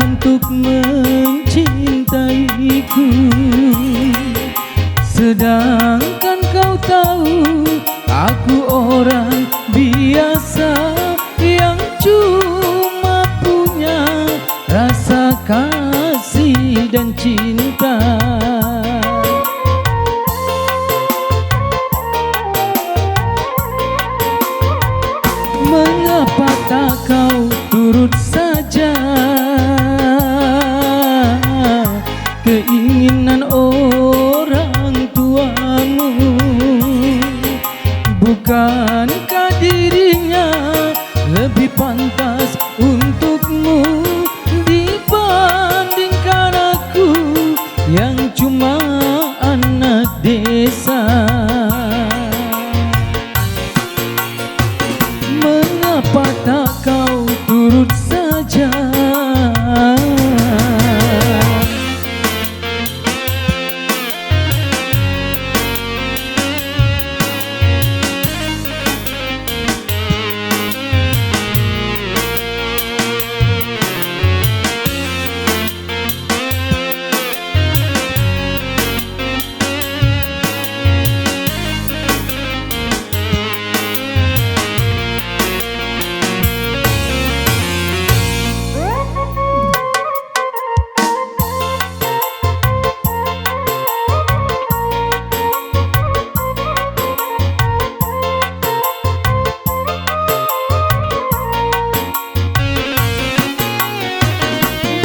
untuk mencintaiku, sedangkan kau tahu aku orang biasa yang cuma punya rasa kasih dan cinta. Mengapa tak kau turut saja keinginan orang tuamu? Bukankah dirinya lebih pantas untukmu dibandingkan aku yang cuma anak desa? Mengapa tak kau turut saja?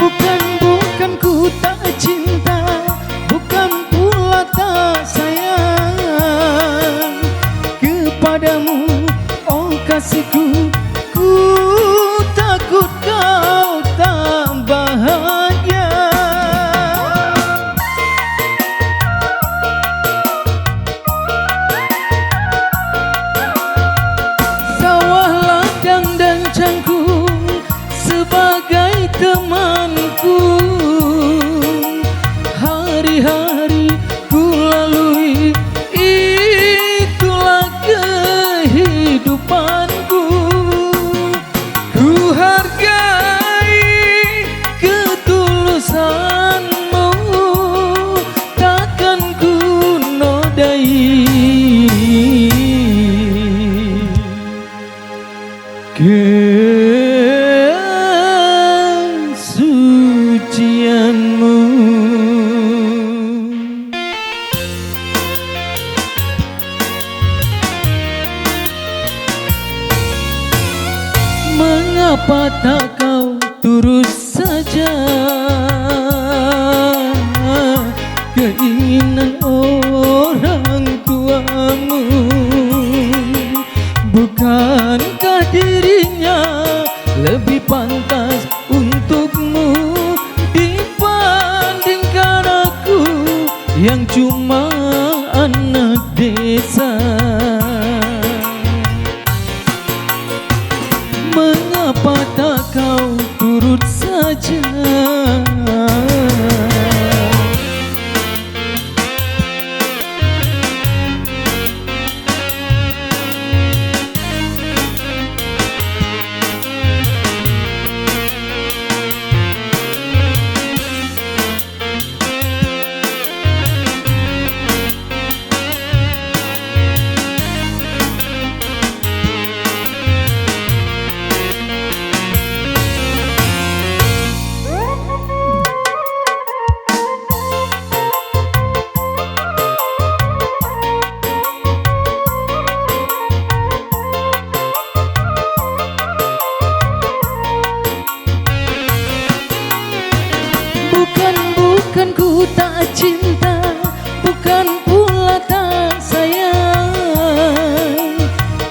Bukan ku tak cinta, bukan pula tak sayang kepadamu, oh kasihku. Ku takut kau tak bahagia. Sawah ladang dan cangkul sebagai temanku, hari-hari ku lalui, itulah kehidupanku. Ku hargai ketulusanmu, takkan ku nodai kesucianmu. Mengapa tak kau turut saja keinginan orang tuamu? Bukankah dirinya lebih pantas untukmu dibandingkan aku yang cuma anak desa? Mengapa tak kau turut saja? Bukan ku tak cinta, bukan pula tak sayang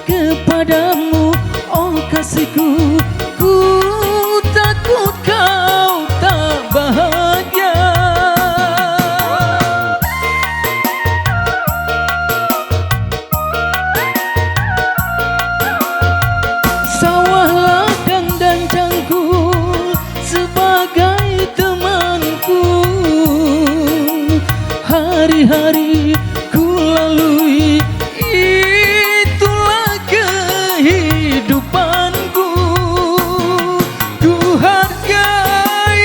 kepadamu, oh kasihku. Ku takut kau tak bahagia. Sawah ladang dan cangkul sebagai temanku, hari-hari ku lalui, itulah kehidupanku. Ku hargai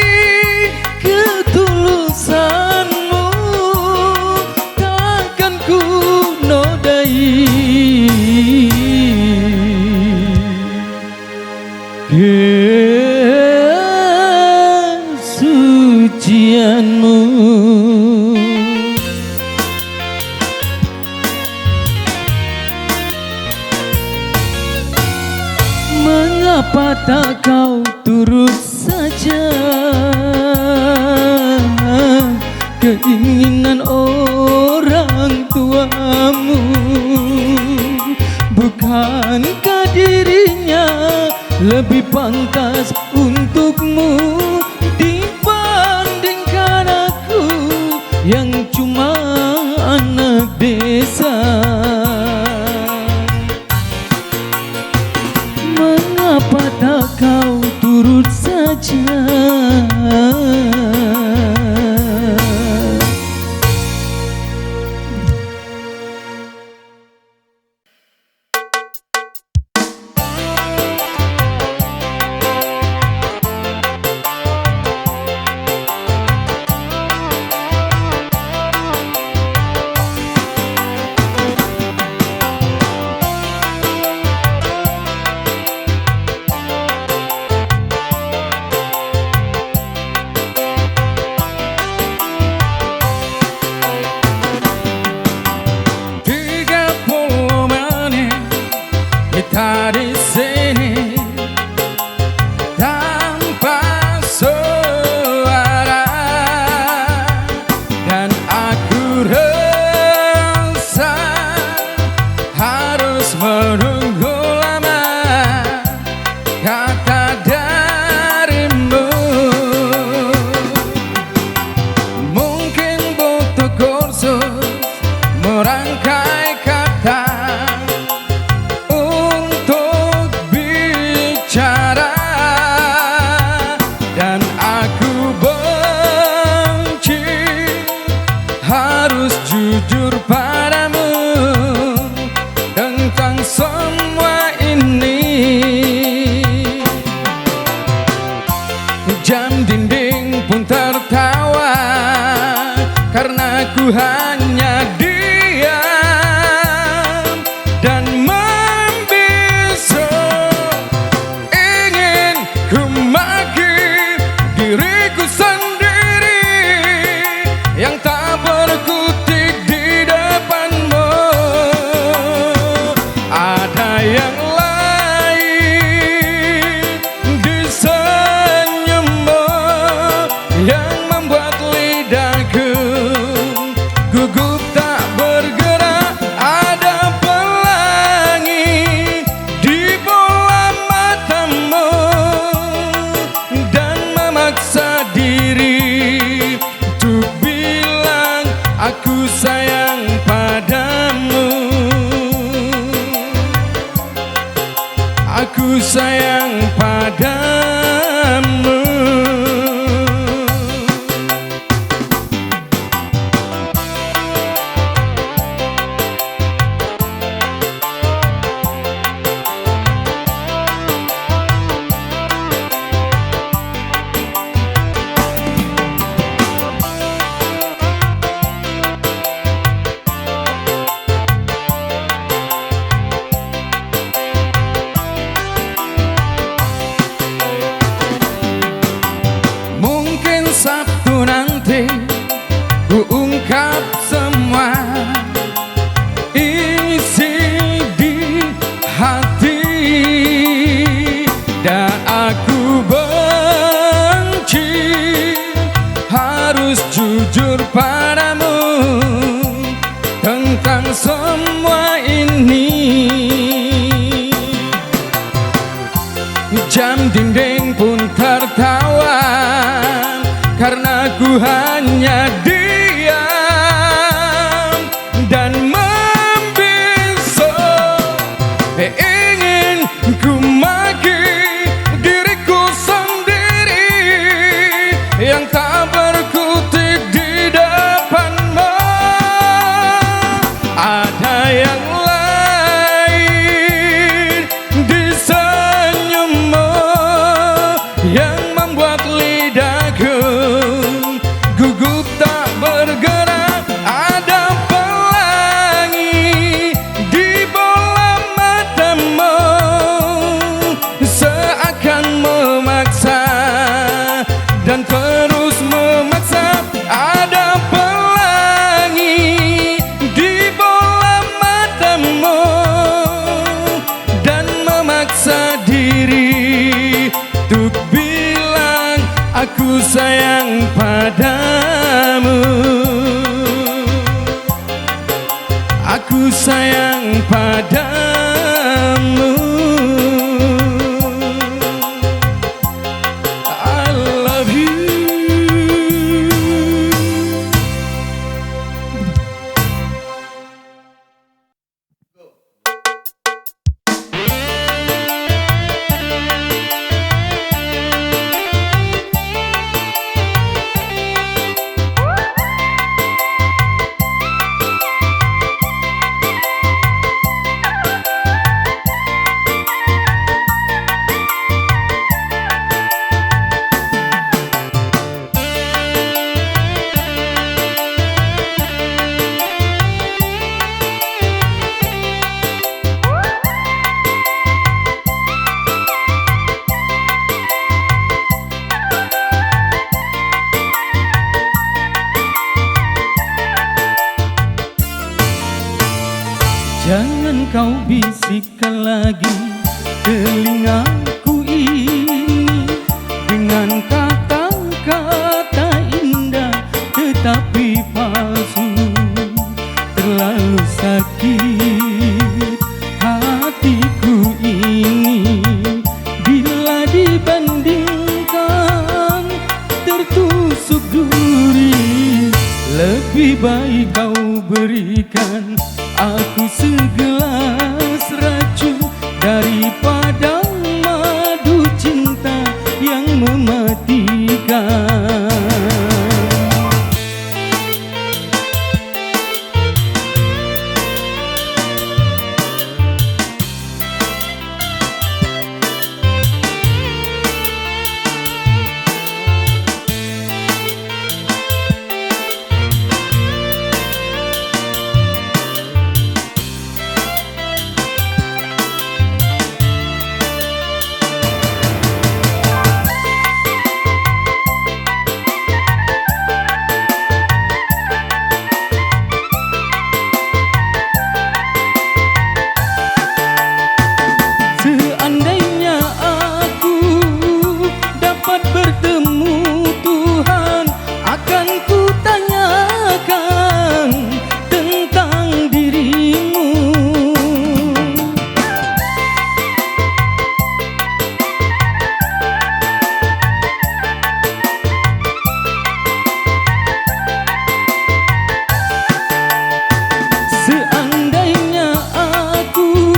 keinginan orang tuamu. Bukankah dirinya lebih pantas untukmu dibandingkan aku yang cuma anak desa? Mengapa tak kau turut saja? Kita di sini tanpa suara, dan aku rasa harus menunggu lama kata darimu. Mungkin butuh kursus merangkai kata dan aku benci harus jujur padamu tentang semua ini. Jam dinding pun tertawa karena aku hanya diam dan membisu. Ingin ku maki diriku sendiri yang tak berkutik di depanmu. Ada yang lain di senyummu yang membuat lidahku gugup tak bergerak. Ada pelangi di bola matamu dan memaksa diri untuk bilang aku sayang padamu. Aku sayang padamu. Sabtu nanti ku ungkap semua isi di hati, dan aku benci harus jujur padamu tentang semua ini. Jam dinding pun tertawa karena ku hanya diam dan membisu. Ingin ku maki diriku sendiri yang tak berkutik di depanmu. Ada yang lain di senyummu yang membuat lidahku gugup tak bergerak. Ada pelangi di bola matamu seakan memaksa dan terus Aku sayang padamu, aku sayang padamu. I love you. Jangan kau bisikkan lagi telingaku ini dengan kata-kata indah tetapi palsu. Terlalu sakit hatiku ini bila dibandingkan tertusuk duri. Lebih baik kau berikan aku segelas racun daripada madu cinta yang mematikan. Seandainya aku dapat bertemu Tuhan, akan ku tanyakan tentang dirimu. Seandainya aku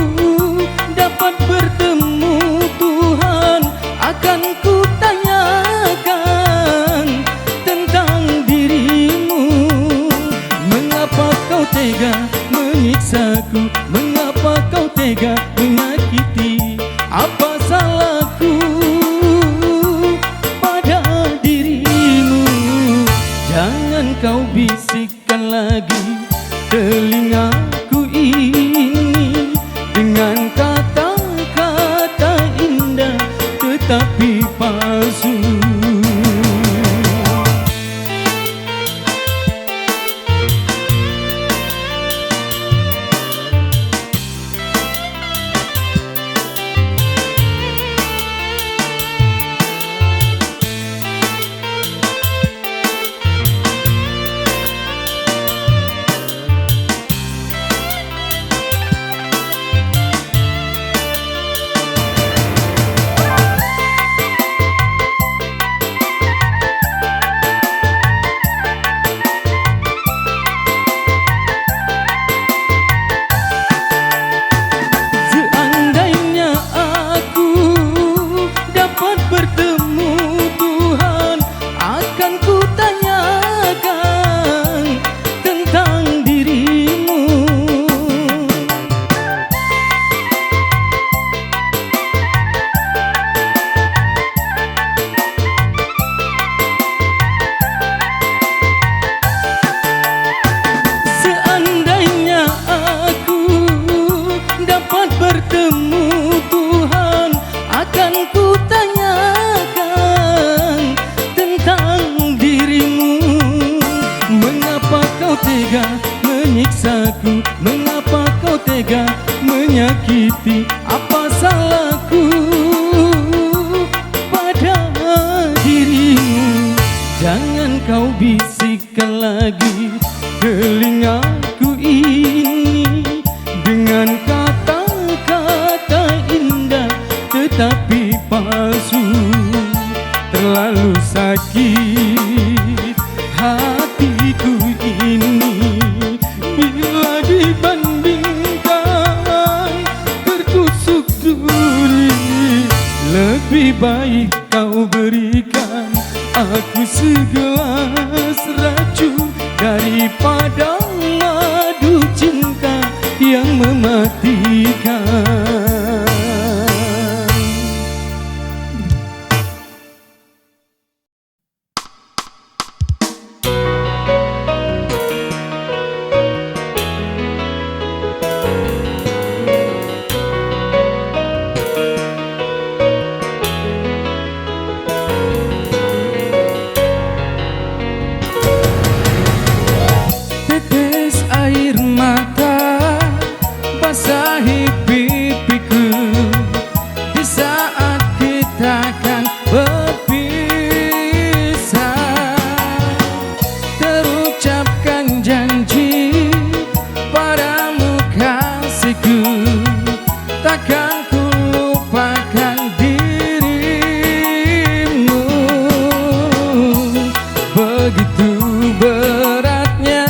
dapat bertemu Tuhan, akan ku tanyakan tentang dirimu. Mengapa kau tega menyiksaku? Mengapa kau tega menyakiti? Apa salahku pada dirimu? Jangan kau bisikkan lagi telingaku ini dengan kata-kata indah tetapi palsu. Jangan kau bisikkan lagi telingaku ini dengan kata-kata indah tetapi palsu. Terlalu sakit hatiku ini bila dibandingkan tertusuk duri. Lebih baik kau berikan aku segelas racun daripada madu cinta yang mematikan. Basahi pipiku di saat kita akan berpisah. Terucapkan janji padamu kasihku, takkan ku lupakan dirimu. Begitu beratnya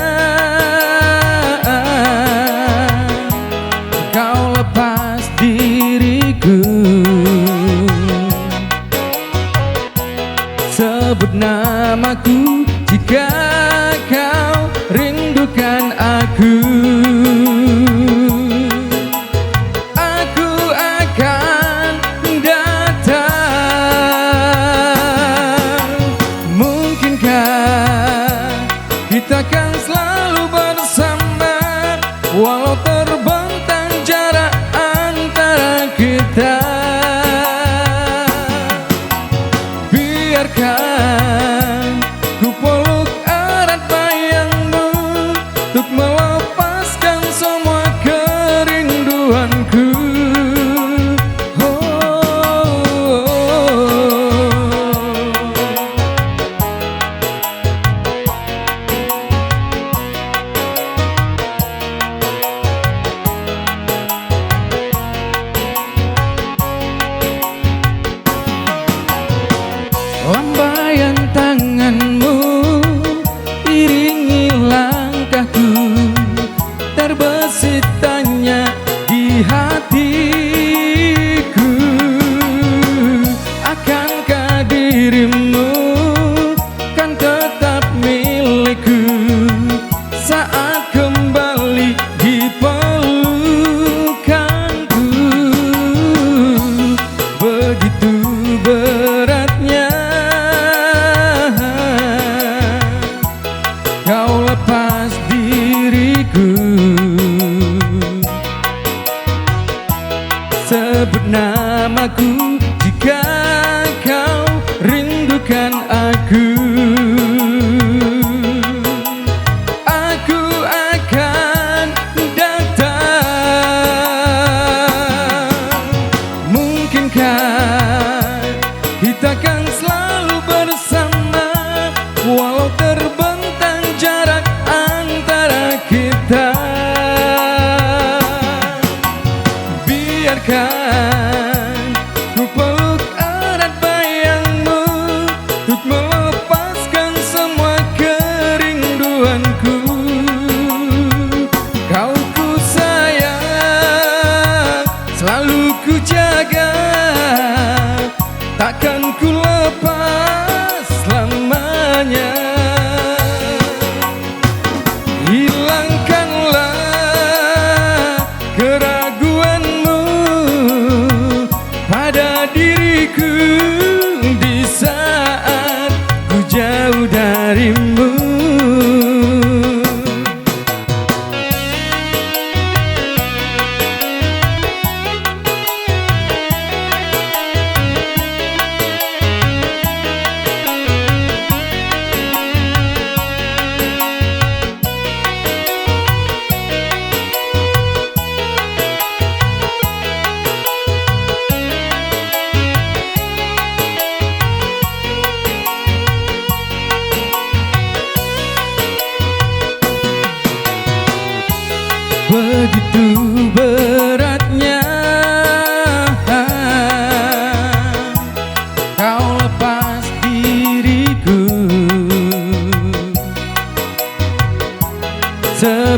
kau lepas diriku. Sebut namaku jika kau rindukan aku. Aku akan datang. Mungkinkah kita akan selalu bersama walau terbentang jarak antara kita. Biarkan ku peluk erat bayangmu untuk melepaskan semua kerinduanku. Lambaian tanganmu iringi langkahku, terbesit tanya di hatiku. Akankah dirimu kan tetap milikku saat kembali di pelukanku? Begitu beratnya kau lepas diriku. Sebut namaku jika kau rindukan aku. Aku akan datang. Mungkinkah kita akan selalu bersama walau terbentang jarak antara kita. Biarkan ku peluk erat bayangmu untuk melepaskan semua kerinduanku. Kau ku sayang, selalu ku jaga, takkan ku lepas selamanya. Hilangkanlah keraguanmu pada diriku di saat ku jauh darimu.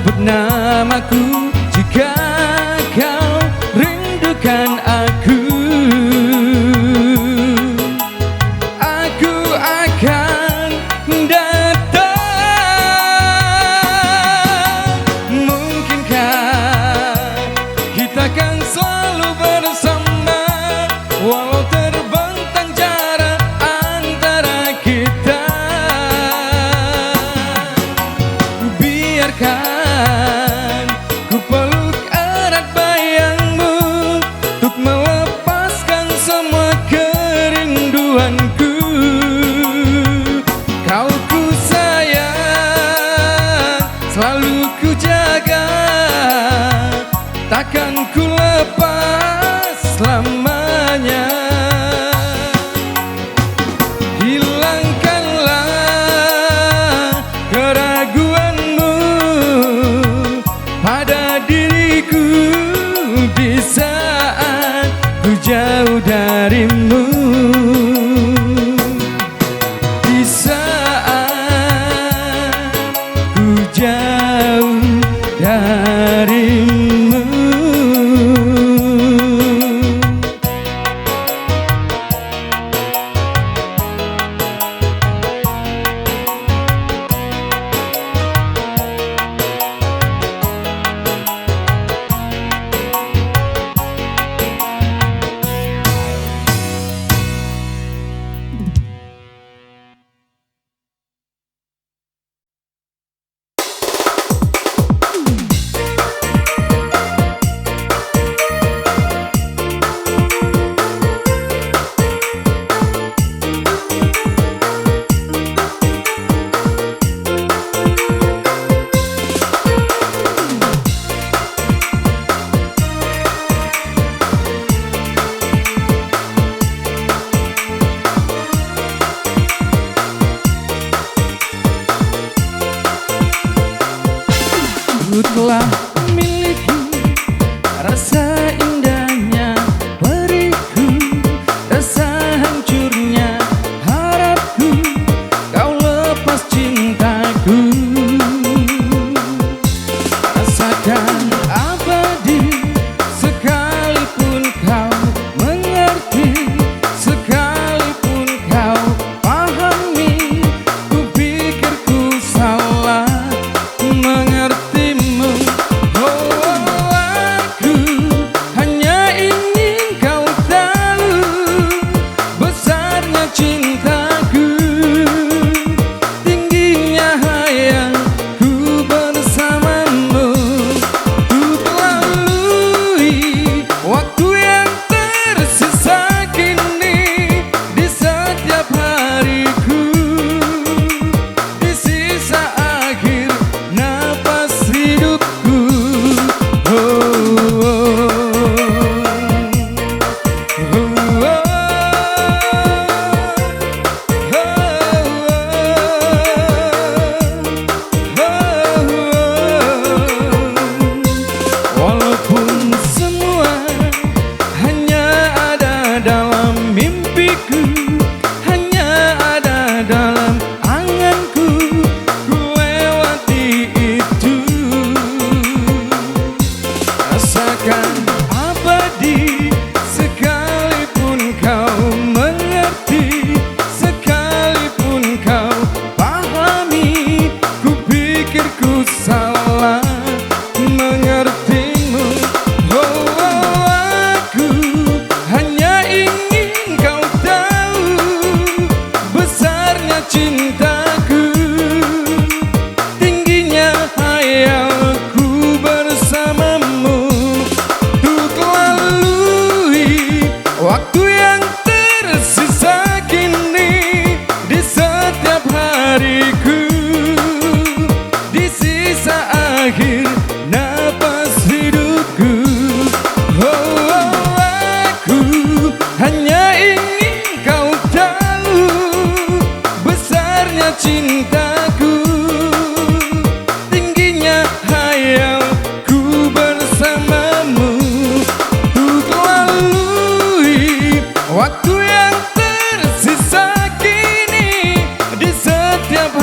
sebut namaku jika kau rindukan aku. Aku akan datang. Mungkinkah kita kan selalu bersama, walau terbentang jarak antara kita. Biarkan ku peluk erat bayangmu untuk melepaskan semua kerinduanku. Kau ku sayang, selalu ku jaga, takkan ku lepas selamanya. Hilangkanlah keraguanmu pada diriku di saat ku jauh darimu, di saat ku jauh darimu. Ku telah memiliki rasa indahnya periku, rasa hancurnya harapku, kau lepas cintaku. Rasakan abadi sekalipun kau mengerti, sekalipun kau pahami. Ku pikir ku salah mengerti.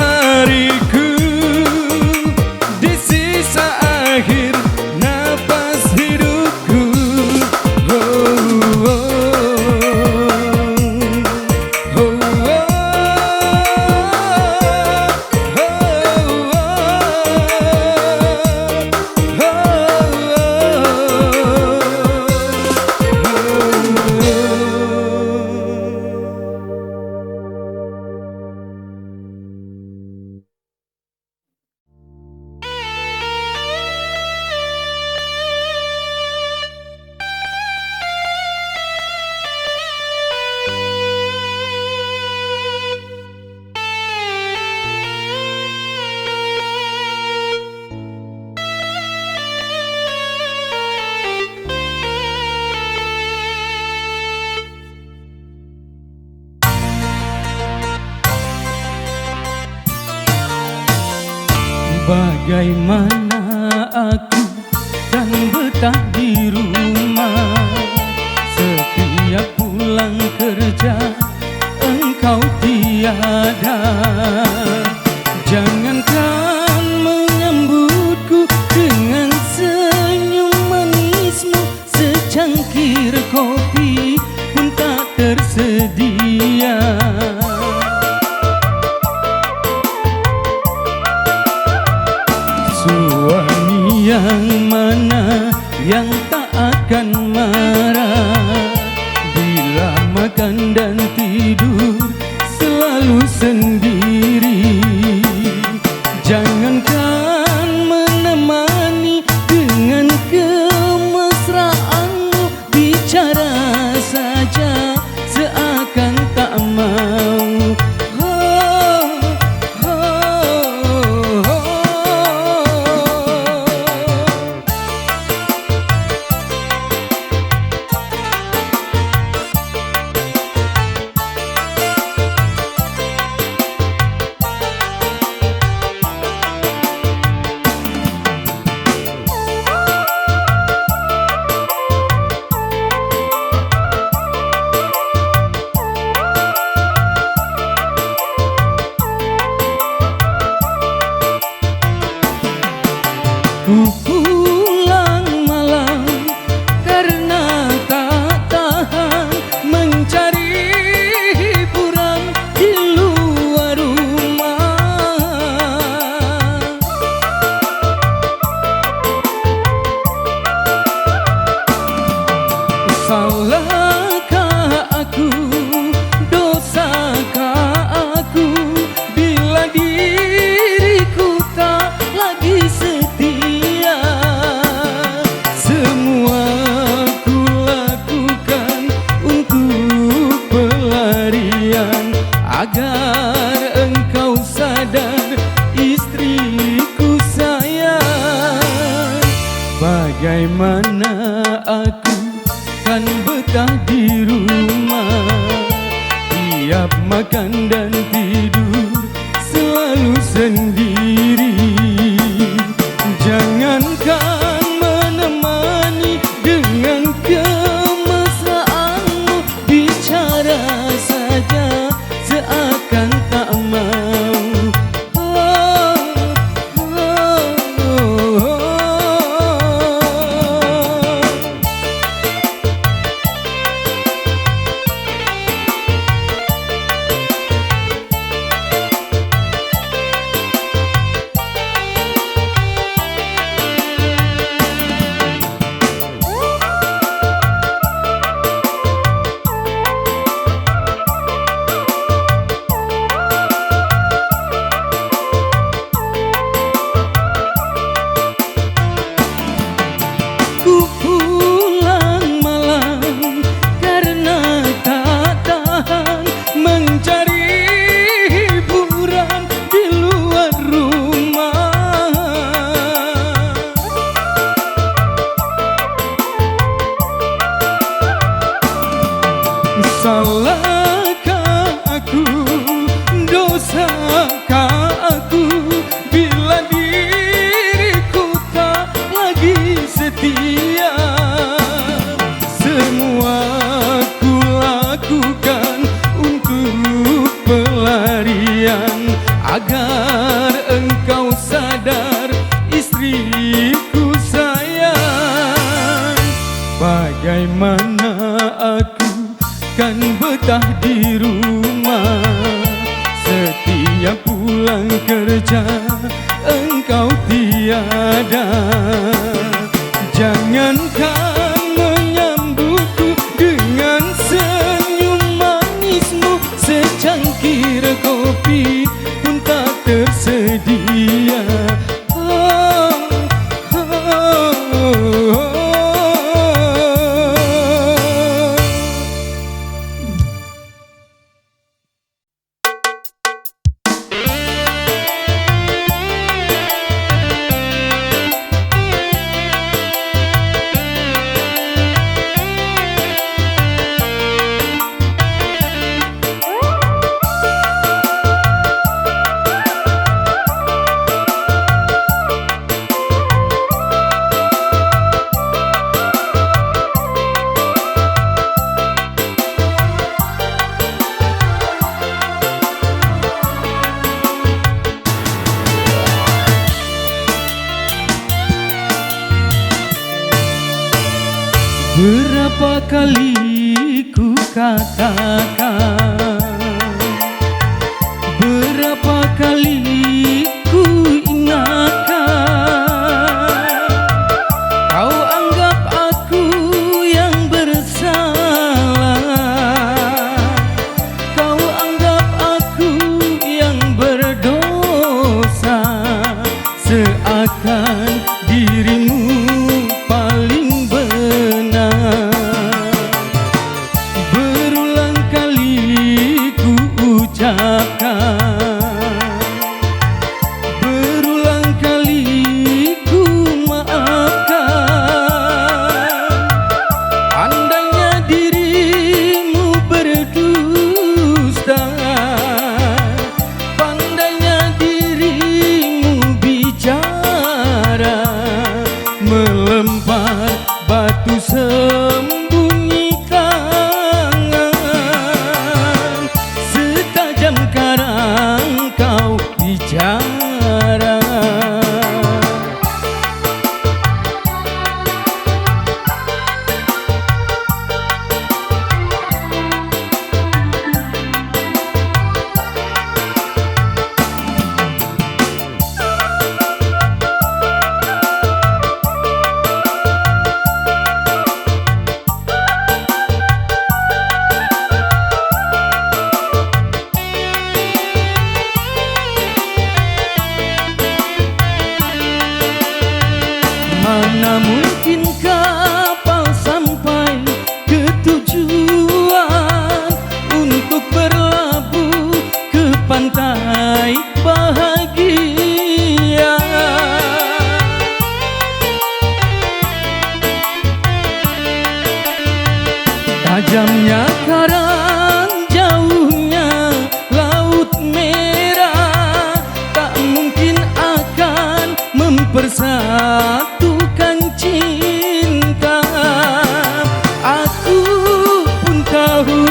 Hariku di sisa Bagaimana aku kan betah di rumah, setiap pulang kerja engkau tiada. Jangankan menyambutku dengan senyum manismu, secangkir kopi pun tak tersedia. Suami yang mana yang tak akan marah bila makan dan tidur selalu sendiri. Jangankan menemani dengan kemesraanmu, bicara saja seakan tak mau. Ku pulang malam karena tak tahan mencari hiburan di luar rumah. Salahkah aku, dosakah aku bila diriku tak lagi setia? Agar engkau sadar, istriku sayang. Bagaimana aku kan betah di rumah, tiap makan dan tidur selalu sendiri. Jangankan menemani dengan kemesraanmu, bicara saja seakan tak mau. Ku pulang malam karena tak tahan mencari hiburan di luar rumah. Salahkah aku, dosakah aku bila diriku tak lagi setia? Semua ku lakukan untuk pelarian, agar engkau sadar, istriku sayang. Bagaimana aku kan betah di rumah, setiap pulang kerja engkau tiada. Jangankan menyambutku dengan senyum manismu, secangkir kopi pun tak tersedia. Berapa kali ku katakan, berapa kali ku ingatkan, kau anggap aku yang bersalah, kau anggap aku yang berdosa, seakan dirimu paling benar. Berulang kali ku ucapkan, berulang kali ku maafkan. Andainya dirimu berdusta, pandainya dirimu bicara, melempar batu sembunyi tangan, setajam karang kau bicara. Mana mungkin kapal sampai ke tujuan untuk berlabuh ke pantai bahagia. Tajamnya karang, jauhnya laut merah, tak mungkin akan mempersatukan cinta. Aku pun tahu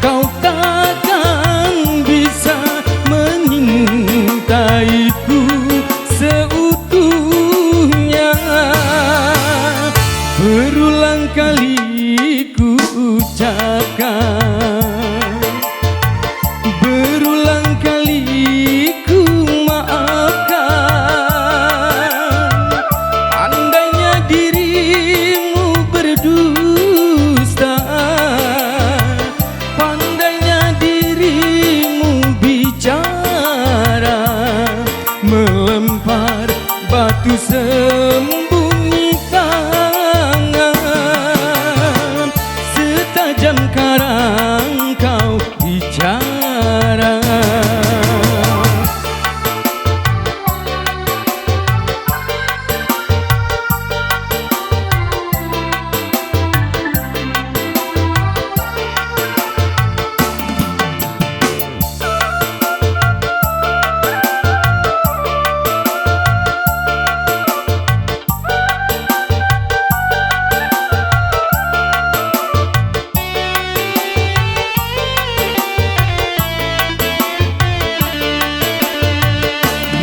kau takkan bisa menyintaiku seutuhnya. Berulang kali ku ucapkan, berulang kali ku maafkan. Andainya dirimu berdusta, pandainya dirimu bicara, melempar batu sembunyi tangan, setajam karang kau bicara.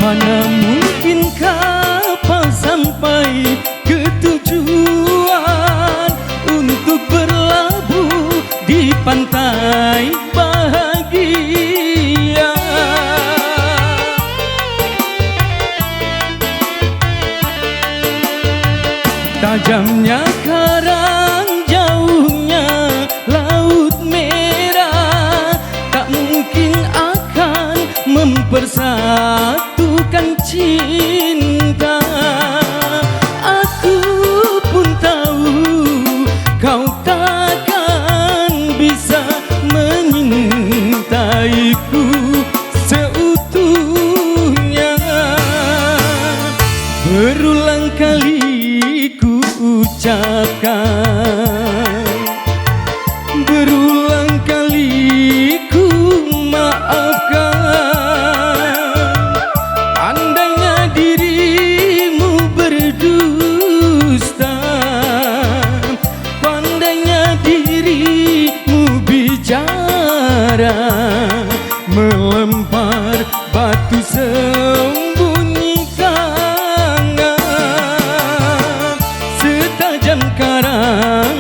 Mana mungkin kapal sampai ke tujuan untuk berlabuh di pantai bahagia. Tajamnya karang, jauhnya laut merah, tak mungkin akan mempersatukan cinta. Aku pun tahu kau takkan bisa menyintaiku seutuhnya. Berulang kali ku ucapkan, berulang kali ku maafkan. Andainya dirimu berdusta, pandainya dirimu bicara, melempar batu sembunyi tangan, setajam karang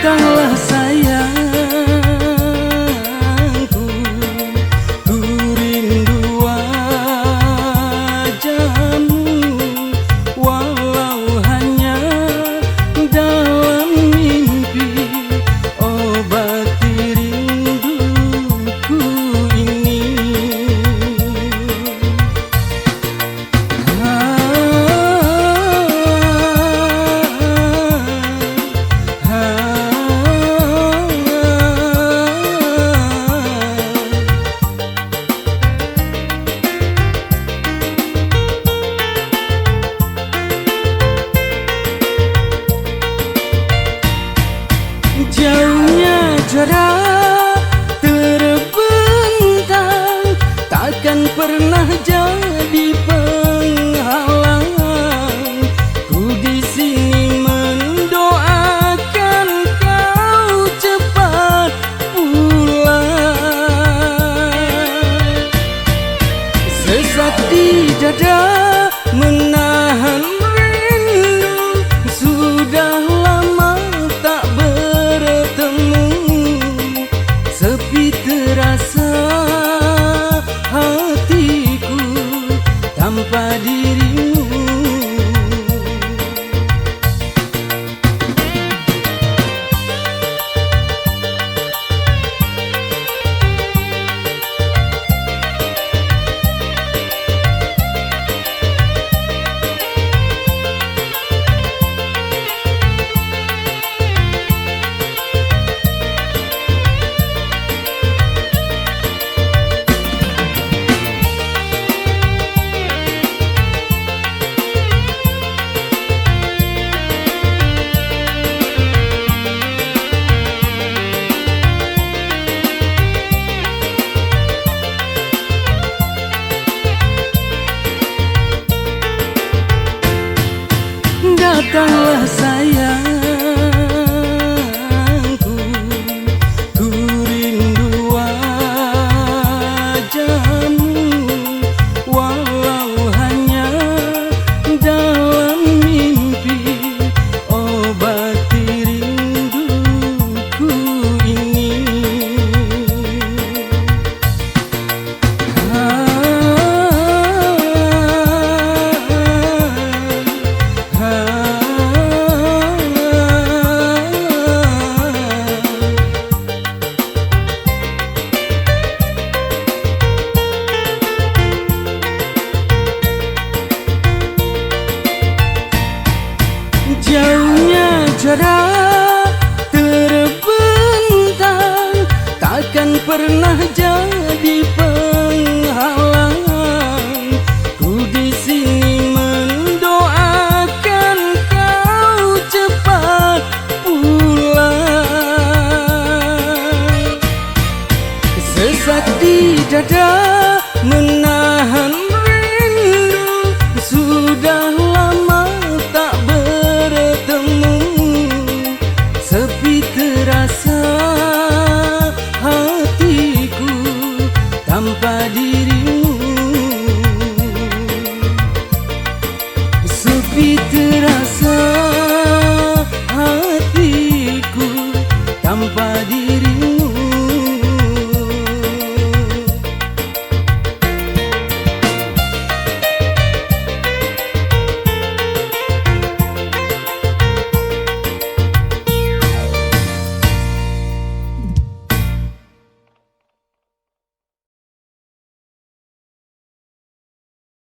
Datanglah sayangku, ku rindu wajahmu, walau hanya dalam mimpi. Obati rinduku ini. Jauhnya jarak terbentang takkan pernah jadi penghalang. Ku di sini mendoakan kau cepat pulang. Sesak di dada menahan rindu, sudah lama tak bertemu. Sepi terasa hatiku tanpa dirimu. Datanglah sayangku, ku rindu wajahmu, walau hanya dalam mimpi. Obati rinduku ini. Jauhnya jarak